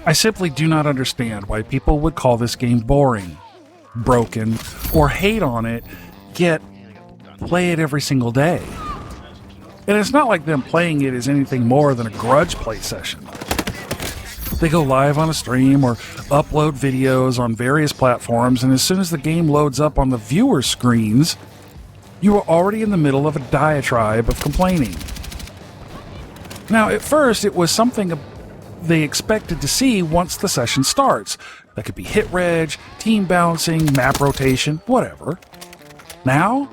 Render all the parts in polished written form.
I simply do not understand why people would call this game boring, broken, or hate on it, yet play it every single day. And it's not like them playing it is anything more than a Grudge play session. They go live on a stream or upload videos on various platforms, and as soon as the game loads up on the viewer screens, you are already in the middle of a diatribe of complaining. Now, at first, it was something they expected to see once the session starts. That could be hit reg, team balancing, map rotation, whatever. Now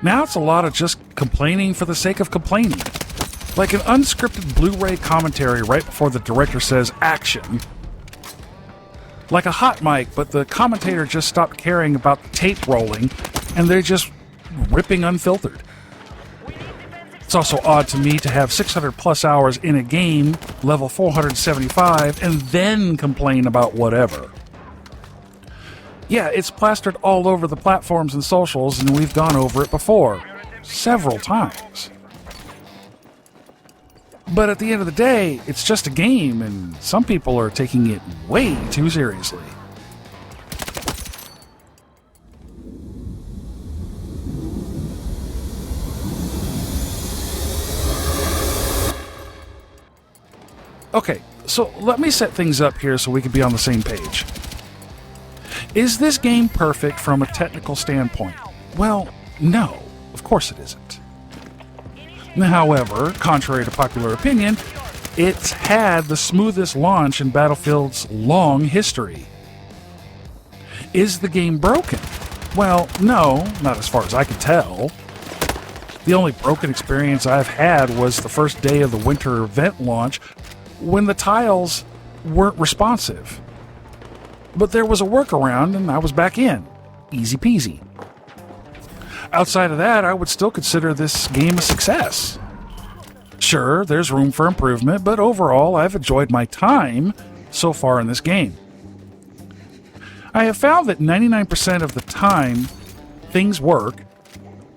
it's a lot of just complaining for the sake of complaining. Like an unscripted Blu-ray commentary right before the director says action. Like a hot mic, but the commentator just stopped caring about the tape rolling, and they're just ripping unfiltered. It's also odd to me to have 600 plus hours in a game, level 475, and then complain about whatever. Yeah, it's plastered all over the platforms and socials, and we've gone over it before. Several times. But at the end of the day, it's just a game, and some people are taking it way too seriously. Okay, so let me set things up here so we can be on the same page. Is this game perfect from a technical standpoint? Well, no, of course it isn't. However, contrary to popular opinion, it's had the smoothest launch in Battlefield's long history. Is the game broken? Well, no, not as far as I can tell. The only broken experience I've had was the first day of the winter event launch when the tiles weren't responsive. But there was a workaround and I was back in. Easy peasy. Outside of that, I would still consider this game a success. Sure, there's room for improvement, but overall, I've enjoyed my time so far in this game. I have found that 99% of the time, things work.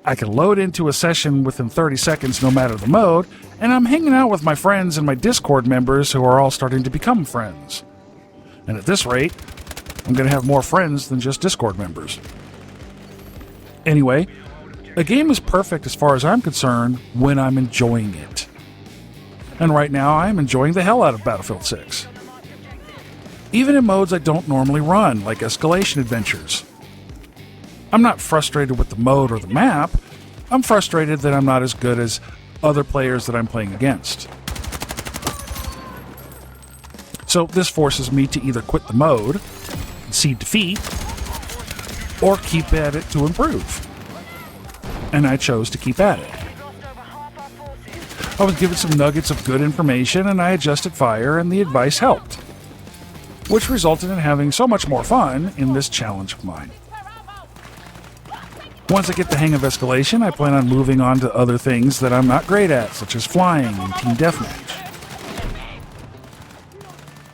I can load into a session within 30 seconds no matter the mode, and I'm hanging out with my friends and my Discord members who are all starting to become friends. And at this rate, I'm going to have more friends than just Discord members. Anyway, a game is perfect as far as I'm concerned when I'm enjoying it. And right now, I'm enjoying the hell out of Battlefield 6. Even in modes I don't normally run, like escalation adventures. I'm not frustrated with the mode or the map. I'm frustrated that I'm not as good as other players that I'm playing against. So this forces me to either quit the mode, concede defeat, or keep at it to improve. And I chose to keep at it. I was given some nuggets of good information and I adjusted fire and the advice helped, which resulted in having so much more fun in this challenge of mine. Once I get the hang of escalation, I plan on moving on to other things that I'm not great at, such as flying and team deathmatch.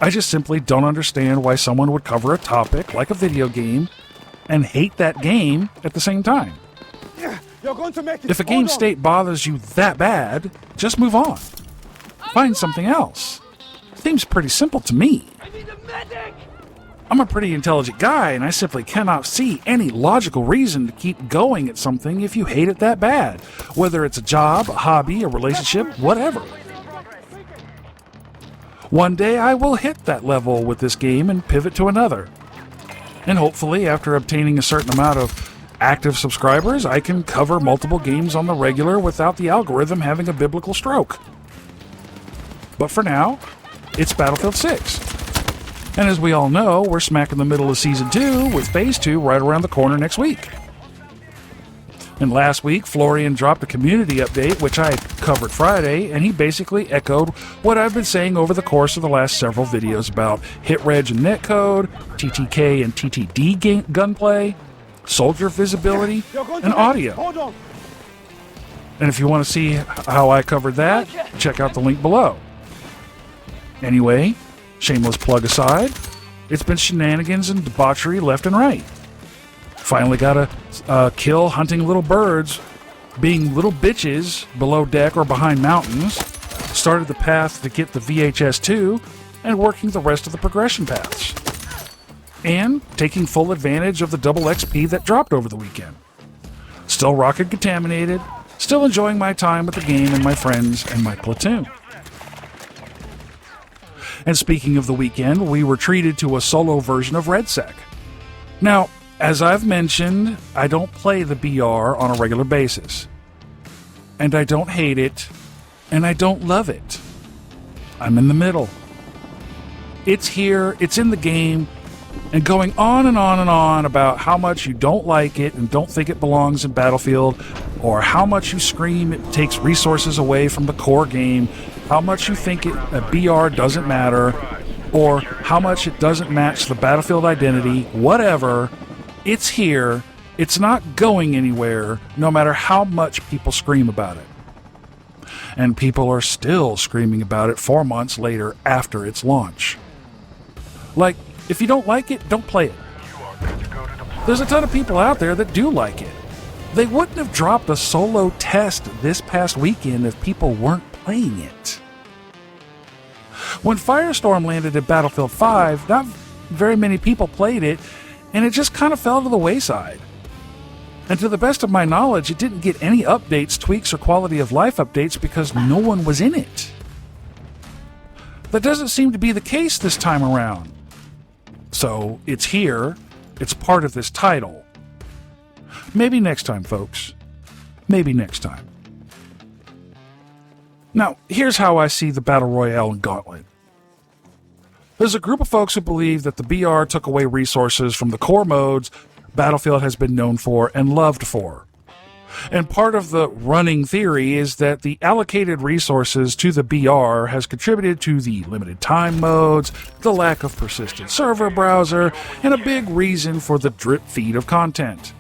I just simply don't understand why someone would cover a topic like a video game and hate that game at the same time. If a game state bothers you that bad, just move on. Find something else. Seems pretty simple to me. I'm a pretty intelligent guy, and I simply cannot see any logical reason to keep going at something if you hate it that bad, whether it's a job, a hobby, a relationship, whatever. One day I will hit that level with this game and pivot to another. And hopefully, after obtaining a certain amount of active subscribers, I can cover multiple games on the regular without the algorithm having a biblical stroke. But for now, it's Battlefield 6. And as we all know, we're smack in the middle of Season 2 with Phase 2 right around the corner next week. And last week, Florian dropped a community update, which I covered Friday, and he basically echoed what I've been saying over the course of the last several videos about hit reg and netcode, TTK and TTD gunplay, soldier visibility, and audio. And if you want to see how I covered that, check out the link below. Anyway, shameless plug aside, it's been shenanigans and debauchery left and right. Finally got a kill hunting little birds, being little bitches below deck or behind mountains. Started the path to get the VHS-2, and working the rest of the progression paths. And taking full advantage of the double XP that dropped over the weekend. Still rocking Contaminated, still enjoying my time with the game and my friends and my platoon. And speaking of the weekend, we were treated to a solo version of RedSec. Now, as I've mentioned, I don't play the BR on a regular basis. And I don't hate it, and I don't love it. I'm in the middle. It's here, it's in the game, and going on and on and on about how much you don't like it and don't think it belongs in Battlefield, or how much you scream it takes resources away from the core game, how much you think a BR doesn't matter, or how much it doesn't match the Battlefield identity, whatever, it's here, it's not going anywhere, no matter how much people scream about it. And people are still screaming about it 4 months later after its launch. Like, if you don't like it, don't play it. There's a ton of people out there that do like it. They wouldn't have dropped a solo test this past weekend if people weren't playing it. When Firestorm landed at Battlefield 5, not very many people played it, and it just kind of fell to the wayside. And to the best of my knowledge, it didn't get any updates, tweaks, or quality of life updates because no one was in it. That doesn't seem to be the case this time around. So, it's here, it's part of this title. Maybe next time, folks. Maybe next time. Now, here's how I see the Battle Royale and Gauntlet. There's a group of folks who believe that the BR took away resources from the core modes Battlefield has been known for and loved for. And part of the running theory is that the allocated resources to the BR has contributed to the limited time modes, the lack of persistent server browser, and a big reason for the drip feed of content.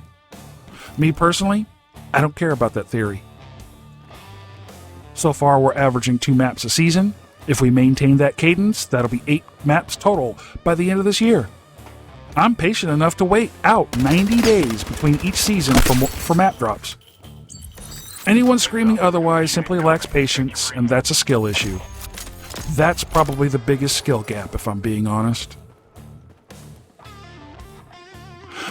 Me personally, I don't care about that theory. So far, we're averaging 2 maps a season. If we maintain that cadence, that'll be 8 maps total by the end of this year. I'm patient enough to wait out 90 days between each season for map drops. Anyone screaming otherwise simply lacks patience, and that's a skill issue. That's probably the biggest skill gap, if I'm being honest.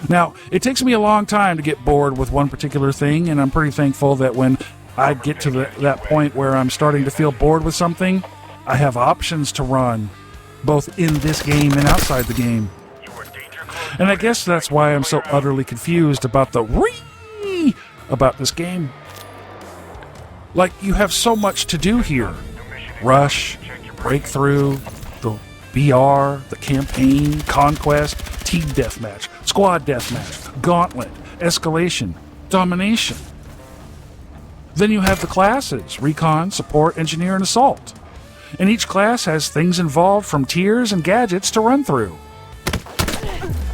Now, it takes me a long time to get bored with one particular thing, and I'm pretty thankful that when I get to that point where I'm starting to feel bored with something, I have options to run, both in this game and outside the game. And I guess that's why I'm so utterly confused about about this game. Like, you have so much to do here. Rush, Breakthrough, the BR, the campaign, Conquest, Team Deathmatch, Squad Deathmatch, Gauntlet, Escalation, Domination. Then you have the classes, Recon, Support, Engineer, and Assault. And each class has things involved from tiers and gadgets to run through.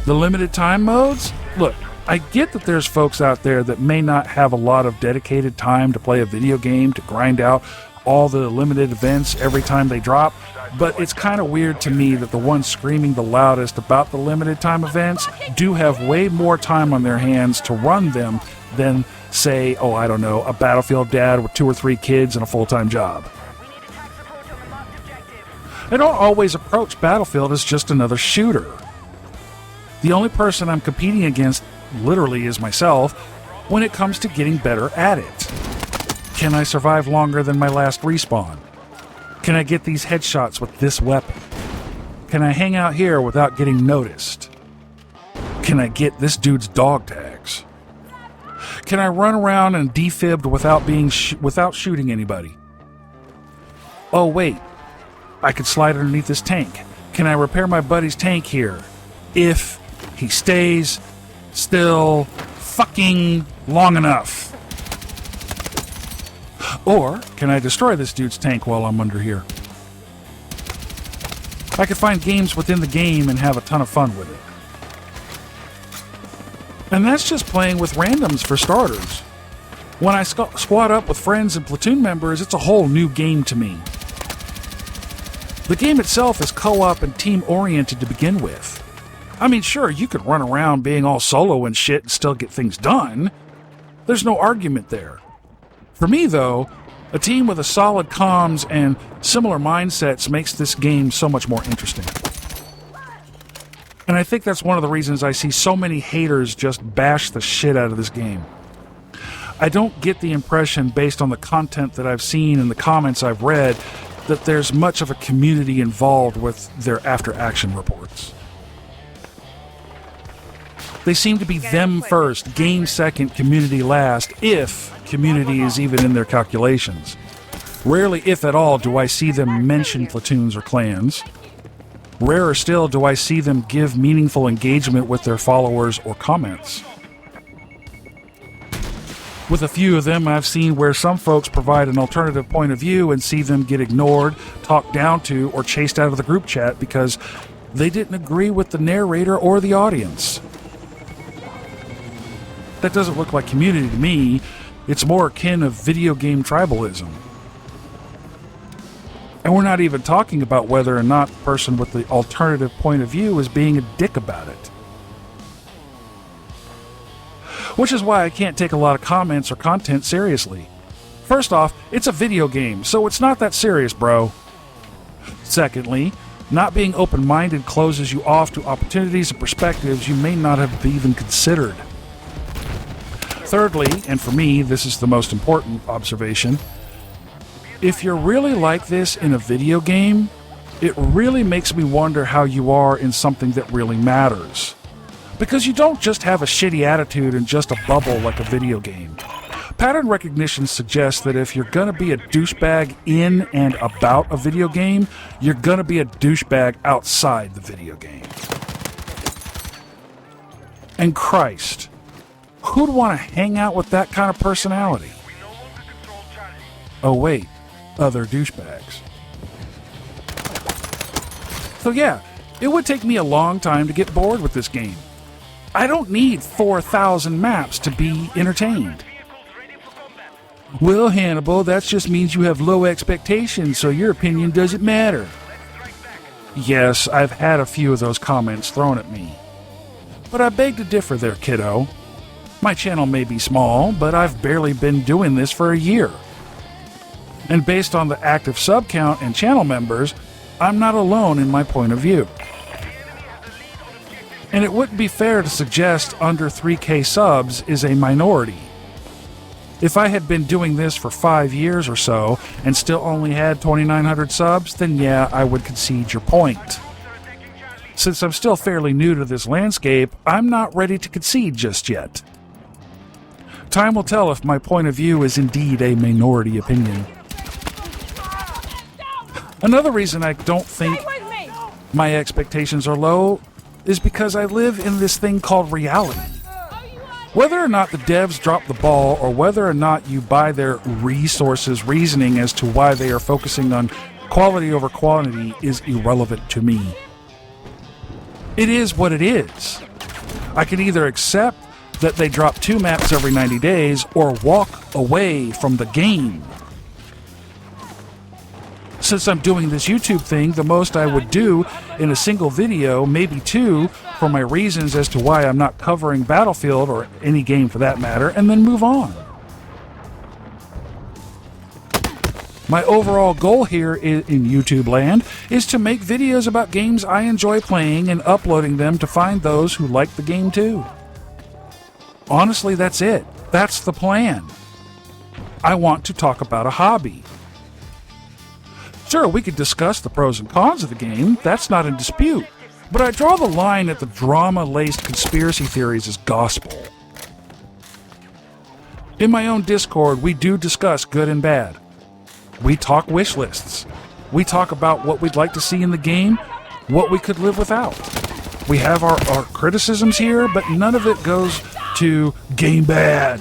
The limited time modes? Look, I get that there's folks out there that may not have a lot of dedicated time to play a video game to grind out all the limited events every time they drop, but it's kind of weird to me that the ones screaming the loudest about the limited time events do have way more time on their hands to run them than, say, a Battlefield dad with 2 or 3 kids and a full-time job. I don't always approach Battlefield as just another shooter. The only person I'm competing against literally is myself when it comes to getting better at it. Can I survive longer than my last respawn? Can I get these headshots with this weapon? Can I hang out here without getting noticed? Can I get this dude's dog tags? Can I run around and defibbed without shooting anybody? Oh wait, I could slide underneath this tank. Can I repair my buddy's tank here? If he stays still fucking long enough. Or can I destroy this dude's tank while I'm under here? I could find games within the game and have a ton of fun with it. And that's just playing with randoms for starters. When I squad up with friends and platoon members, it's a whole new game to me. The game itself is co-op and team-oriented to begin with. I mean, sure, you could run around being all solo and shit and still get things done. There's no argument there. For me, though, A team with a solid comms and similar mindsets makes this game so much more interesting. And I think that's one of the reasons I see so many haters just bash the shit out of this game. I don't get the impression, based on the content that I've seen and the comments I've read, that there's much of a community involved with their after-action reports. They seem to be them first, game second, community last, if community is even in their calculations. Rarely, if at all, do I see them mention platoons or clans. Rarer still do I see them give meaningful engagement with their followers or comments. With a few of them, I've seen where some folks provide an alternative point of view and see them get ignored, talked down to, or chased out of the group chat because they didn't agree with the narrator or the audience. That doesn't look like community to me. It's more akin of video game tribalism. And we're not even talking about whether or not the person with the alternative point of view is being a dick about it. Which is why I can't take a lot of comments or content seriously. First off, it's a video game, so it's not that serious, bro. Secondly, not being open-minded closes you off to opportunities and perspectives you may not have even considered. Thirdly, and for me, this is the most important observation, if you're really like this in a video game, it really makes me wonder how you are in something that really matters. Because you don't just have a shitty attitude and just a bubble like a video game. Pattern recognition suggests that if you're going to be a douchebag in and about a video game, you're going to be a douchebag outside the video game. And Christ, who'd want to hang out with that kind of personality? Oh wait, other douchebags. So yeah, it would take me a long time to get bored with this game. I don't need 4,000 maps to be entertained. Well, Hannibal, that just means you have low expectations, so your opinion doesn't matter. Yes, I've had a few of those comments thrown at me. But I beg to differ there, kiddo. My channel may be small, but I've barely been doing this for a year. And based on the active sub count and channel members, I'm not alone in my point of view. And it wouldn't be fair to suggest under 3K subs is a minority. If I had been doing this for 5 years or so and still only had 2,900 subs, then yeah, I would concede your point. Since I'm still fairly new to this landscape, I'm not ready to concede just yet. Time will tell if my point of view is indeed a minority opinion. Another reason I don't think my expectations are low is because I live in this thing called reality. Whether or not the devs drop the ball or whether or not you buy their resources reasoning as to why they are focusing on quality over quantity is irrelevant to me. It is what it is. I can either accept that they drop 2 maps every 90 days or walk away from the game. Since I'm doing this YouTube thing, the most I would do in a single video, maybe 2, for my reasons as to why I'm not covering Battlefield or any game for that matter, and then move on. My overall goal here in YouTube land is to make videos about games I enjoy playing and uploading them to find those who like the game too. Honestly, that's it. That's the plan. I want to talk about a hobby. Sure, we could discuss the pros and cons of the game, that's not in dispute, but I draw the line at the drama-laced conspiracy theories as gospel. In my own Discord, we do discuss good and bad. We talk wish lists. We talk about what we'd like to see in the game, what we could live without. We have our criticisms here, but none of it goes to game bad.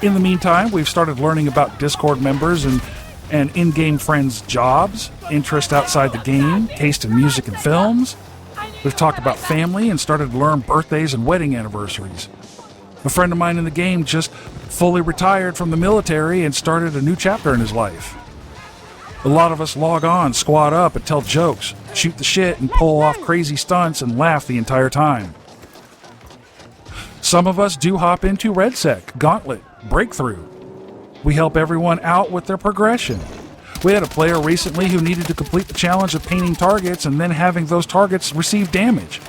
In the meantime, we've started learning about Discord members and in-game friends' jobs, interest outside the game, taste in music and films. We've talked about family and started to learn birthdays and wedding anniversaries. A friend of mine in the game just fully retired from the military and started a new chapter in his life. A lot of us log on, squat up, and tell jokes, shoot the shit, and pull off crazy stunts and laugh the entire time. Some of us do hop into RedSec, Gauntlet, Breakthrough, We help everyone out with their progression. We had a player recently who needed to complete the challenge of painting targets and then having those targets receive damage.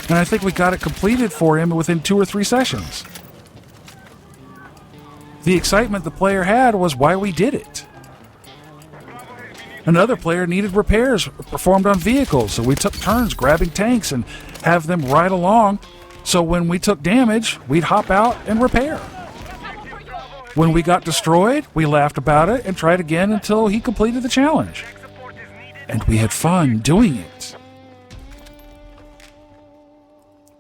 And I think we got it completed for him within 2 or 3 sessions. The excitement the player had was why we did it. Another player needed repairs performed on vehicles, so we took turns grabbing tanks and have them ride along, so when we took damage, we'd hop out and repair. When we got destroyed, we laughed about it and tried again until he completed the challenge. And we had fun doing it.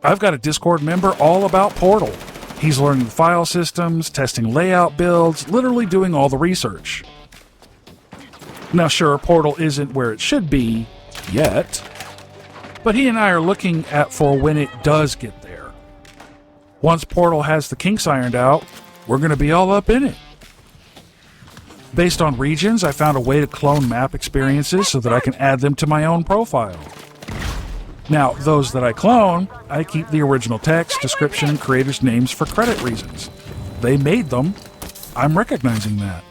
I've got a Discord member all about Portal. He's learning the file systems, testing layout builds, literally doing all the research. Now sure, Portal isn't where it should be yet, but he and I are looking at for when it does get there. Once Portal has the kinks ironed out, we're going to be all up in it. Based on regions, I found a way to clone map experiences so that I can add them to my own profile. Now, those that I clone, I keep the original text, description, and creators' names for credit reasons. They made them. I'm recognizing that.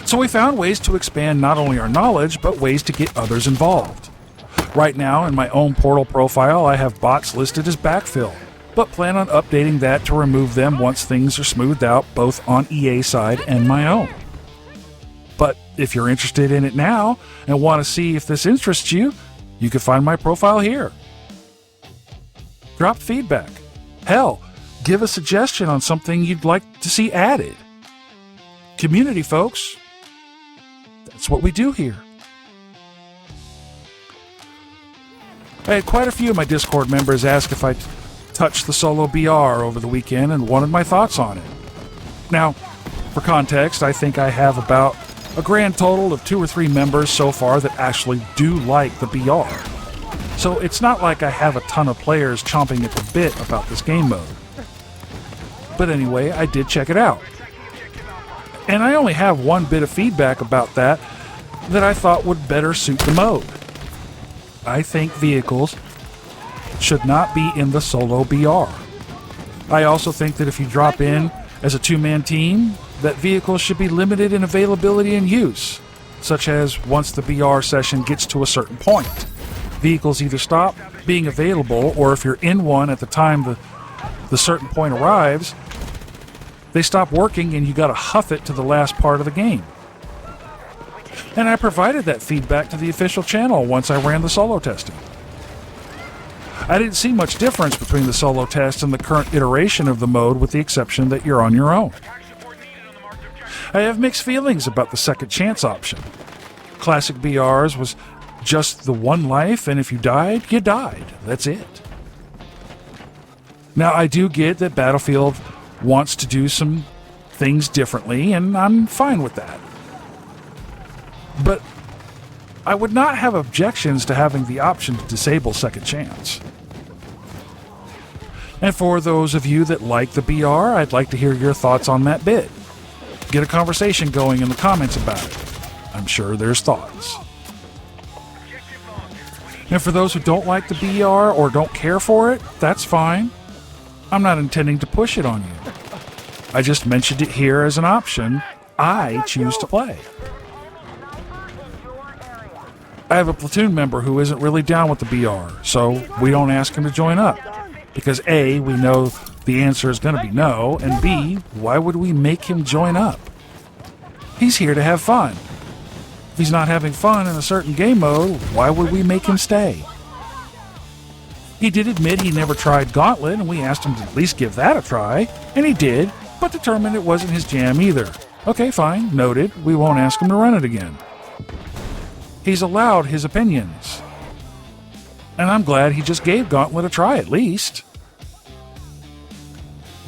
So we found ways to expand not only our knowledge, but ways to get others involved. Right now, in my own Portal profile, I have bots listed as backfill, but plan on updating that to remove them once things are smoothed out, both on EA side and my own. But if you're interested in it now and want to see if this interests you, you can find my profile here. Drop feedback. Hell, give a suggestion on something you'd like to see added. Community, folks. That's what we do here. I had quite a few of my Discord members ask if I touched the solo BR over the weekend and wanted my thoughts on it. Now, for context, I think I have about a grand total of 2 or 3 members so far that actually do like the BR. So it's not like I have a ton of players chomping at the bit about this game mode. But anyway, I did check it out. And I only have one bit of feedback about that I thought would better suit the mode. I think vehicles should not be in the solo BR. I also think that if you drop in as a 2-man team, that vehicles should be limited in availability and use, such as once the BR session gets to a certain point. Vehicles either stop being available, or if you're in one at the time the certain point arrives, they stop working and you gotta huff it to the last part of the game. And I provided that feedback to the official channel once I ran the solo testing. I didn't see much difference between the solo test and the current iteration of the mode, with the exception that you're on your own. I have mixed feelings about the second chance option. Classic BRs was just the one life, and if you died, you died. That's it. Now, I do get that Battlefield wants to do some things differently, and I'm fine with that. But I would not have objections to having the option to disable second chance. And for those of you that like the BR, I'd like to hear your thoughts on that bit. Get a conversation going in the comments about it. I'm sure there's thoughts. And for those who don't like the BR or don't care for it, that's fine. I'm not intending to push it on you. I just mentioned it here as an option I choose to play. I have a platoon member who isn't really down with the BR, so we don't ask him to join up. Because A, we know the answer is going to be no, and B, why would we make him join up? He's here to have fun. If he's not having fun in a certain game mode, why would we make him stay? He did admit he never tried Gauntlet, and we asked him to at least give that a try, and he did, but determined it wasn't his jam either. Okay, fine, noted. We won't ask him to run it again. He's allowed his opinions. And I'm glad he just gave Gauntlet a try at least.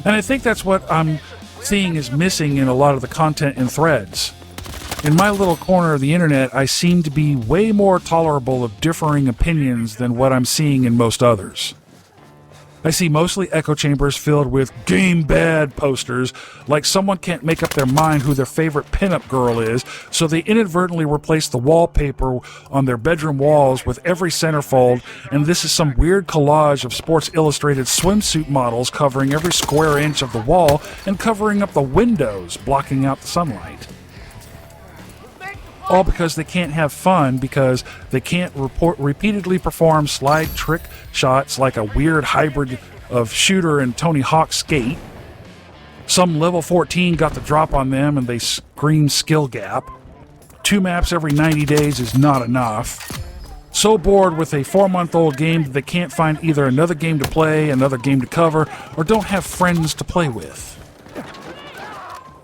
And I think that's what I'm seeing is missing in a lot of the content in threads. In my little corner of the internet, I seem to be way more tolerable of differing opinions than what I'm seeing in most others. I see mostly echo chambers filled with game bad posters, like someone can't make up their mind who their favorite pinup girl is, so they inadvertently replace the wallpaper on their bedroom walls with every centerfold, and this is some weird collage of Sports Illustrated swimsuit models covering every square inch of the wall and covering up the windows, blocking out the sunlight. All because they can't have fun because they can't repeatedly perform slide trick shots like a weird hybrid of shooter and Tony Hawk Skate. Some level 14 got the drop on them and they scream skill gap. 2 maps every 90 days is not enough. So bored with a 4-month-old game that they can't find either another game to play, another game to cover, or don't have friends to play with.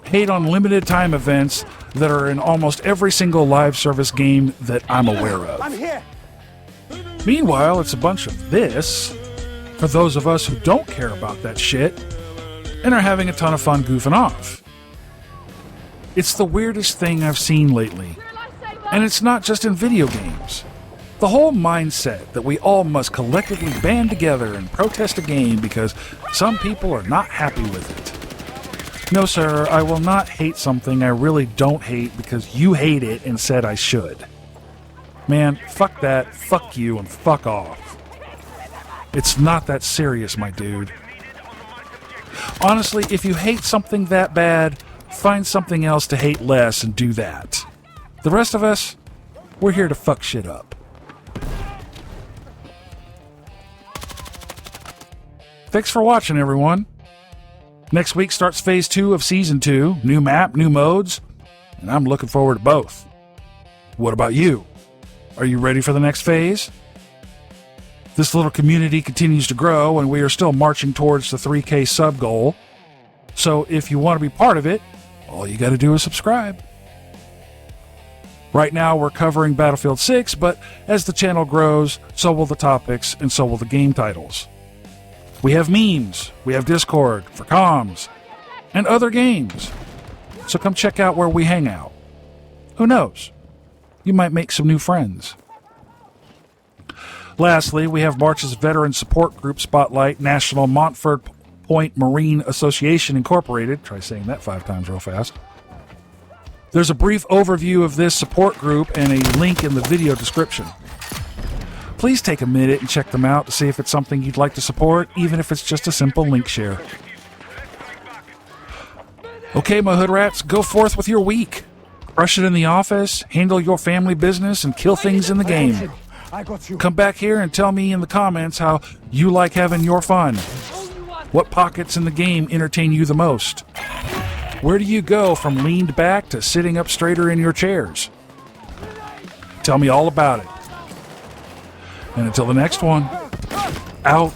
Hate on limited time events that are in almost every single live service game that I'm aware of. I'm here. Meanwhile, it's a bunch of this for those of us who don't care about that shit and are having a ton of fun goofing off. It's the weirdest thing I've seen lately, and it's not just in video games. The whole mindset that we all must collectively band together and protest a game because some people are not happy with it. No, sir, I will not hate something I really don't hate because you hate it and said I should. Man, fuck that, fuck you, and fuck off. It's not that serious, my dude. Honestly, if you hate something that bad, find something else to hate less and do that. The rest of us, we're here to fuck shit up. Thanks for watching, everyone. Next week starts Phase 2 of Season 2, new map, new modes, and I'm looking forward to both. What about you? Are you ready for the next phase? This little community continues to grow, and we are still marching towards the 3K sub goal. So if you want to be part of it, all you got to do is subscribe. Right now we're covering Battlefield 6, but as the channel grows, so will the topics, and so will the game titles. We have memes, we have Discord for comms, and other games. So come check out where we hang out. Who knows? You might make some new friends. Lastly, we have March's Veteran Support Group Spotlight, National Montford Point Marine Association Incorporated. Try saying that 5 times real fast. There's a brief overview of this support group and a link in the video description. Please take a minute and check them out to see if it's something you'd like to support, even if it's just a simple link share. Okay, my hood rats, go forth with your week. Crush it in the office, handle your family business, and kill things in the game. Come back here and tell me in the comments how you like having your fun. What pockets in the game entertain you the most? Where do you go from leaned back to sitting up straighter in your chairs? Tell me all about it. And until the next one, out.